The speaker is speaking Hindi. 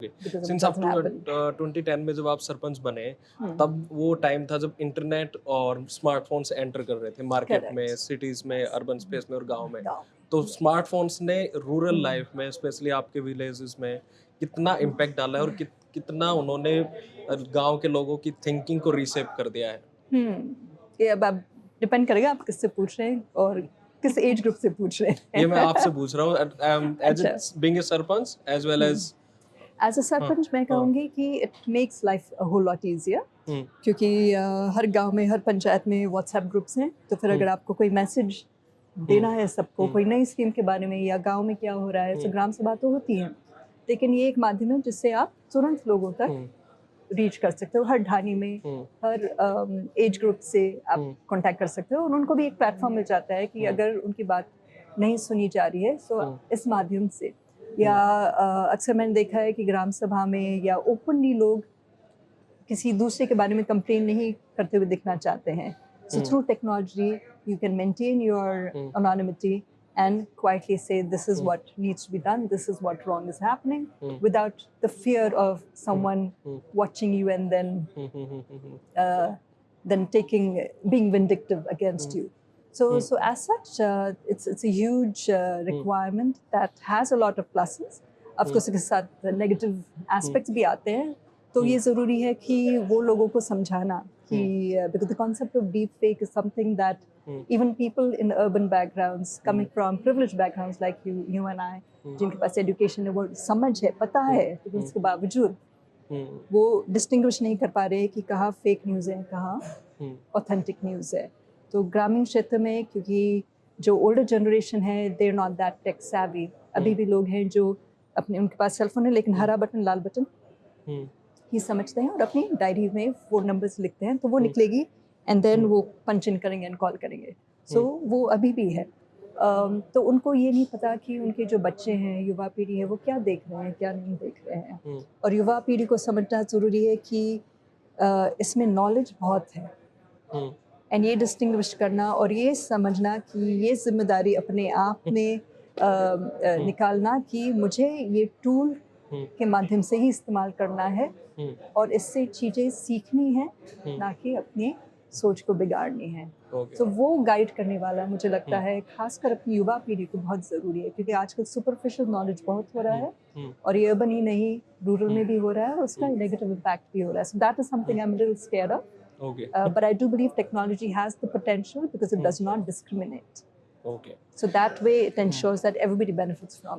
because it सिंस आप doesn't happen. 2010 में जब आप सरपंच बने, Hmm. तब वो टाइम था जब इंटरनेट और स्मार्टफोन्स एंटर कर रहे थे मार्केट में, Correct. सिटीज में, अर्बन स्पेस में और गांव में। गाँव. तो Yes. स्मार्टफोन्स ने रूरल लाइफ में, स्पेशली आपके विलेजेस में कितना इम्पैक्ट डाला है और कितना उन्होंने गांव के लोगों की थिंकिंग को रीसेप कर दिया है। ये अब आप डिपेंड करेगा आप किससे पूछ रहे हैं और किस एज ग्रुप से पूछ रहे ये मैं हैं. आपसे पूछ रहा हूँ एज अच्छा. Being a sarpanch as well as. As a sarpanch मैं कहूँगी कि it makes life a whole lot easier, क्योंकि हर गांव में, हर पंचायत में व्हाट्सएप ग्रुप्स हैं, तो फिर अगर आपको कोई मैसेज देना है सबको, कोई नई स्कीम के बारे में या गांव में क्या हो रहा है, तो ग्राम सभा तो होती है, लेकिन ये एक माध्यम है जिससे आप तुरंत लोगों तक रीच कर सकते हो, हर ढानी में, हर एज ग्रुप से आप कांटेक्ट कर सकते हो, और उनको भी एक प्लेटफॉर्म मिल जाता है कि अगर उनकी बात नहीं सुनी जा रही है तो इस माध्यम से, या अक्सर मैंने देखा है कि ग्राम सभा में या ओपनली लोग किसी दूसरे के बारे में कंप्लेन नहीं करते हुए दिखना चाहते हैं. So through technology, you can maintain your anonymity and quietly say, this is what needs to be done, this is what wrong is happening, without the fear of someone watching you and then being vindictive against you. So as such, it's a huge requirement that has a lot of pluses. Of course, इसके साथ negative aspects भी आते हैं. तो ये ज़रूरी है कि वो लोगों को समझाना कि because the concept of deep fake is something that even people in urban backgrounds, coming from privileged backgrounds like you and I, जिनके पास education है, वो समझ है, पता है, लेकिन उसके बावजूद वो डिस्टिंग्विश नहीं कर पा रहे कि कहाँ फेक न्यूज़ है, कहाँ ऑथेंटिक न्यूज़ है. तो ग्रामीण क्षेत्र में, क्योंकि जो ओल्डर जनरेशन है, they are not that tech savvy. अभी भी लोग हैं जो उनके पास सेलफोन है, लेकिन हरा बटन, लाल बटन ही समझते हैं और अपनी डायरी में 4 नंबर्स लिखते हैं, तो वो निकलेगी एंड देन वो पंच इन करेंगे एंड कॉल करेंगे. सो वो अभी भी है. तो उनको ये नहीं पता कि उनके जो बच्चे हैं, युवा पीढ़ी है, वो क्या देख रहे हैं, क्या नहीं देख रहे हैं. और युवा पीढ़ी को समझना ज़रूरी है कि इसमें नॉलेज बहुत है, एंड ये डिस्टिंग्विश करना और ये समझना कि ये जिम्मेदारी अपने आप में निकालना कि मुझे ये टूल के माध्यम से ही इस्तेमाल करना है और इससे चीज़ें सीखनी है, ना कि अपनी सोच को बिगाड़नी है. तो वो गाइड करने वाला मुझे लगता है खासकर अपनी युवा पीढ़ी को बहुत ज़रूरी है, क्योंकि आजकल सुपरफिशियल नॉलेज बहुत हो रहा है और ये अर्बन ही नहीं, रूरल में भी हो रहा है और उसका नेगेटिव इम्पैक्ट भी हो रहा है. So that is something I am little scared of. But I do believe technology has the potential because it does not discriminate. So that way it ensures that everybody benefits from it.